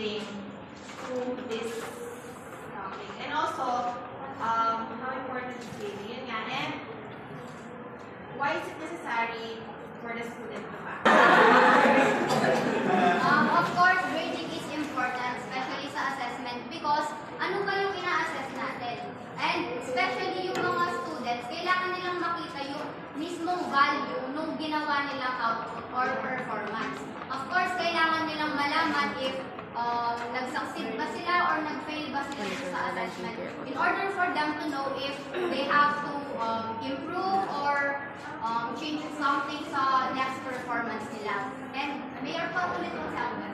contributing to this topic. And also, how important is grading? Yun nga. And why is it necessary for the student to pass? Of course, grading is important, especially sa assessment, because ano ba yung ina-assess natin? And especially yung mga students, kailangan nilang makita yung mismong value nung ginawa nilang output or performance. Of course, kailangan nilang malaman if nag-succeed ba sila or nag-fail ba sila sa assessment in order for them to know if they have to improve or change something sa next performance nila. And Mayor pa ulit ang sabi.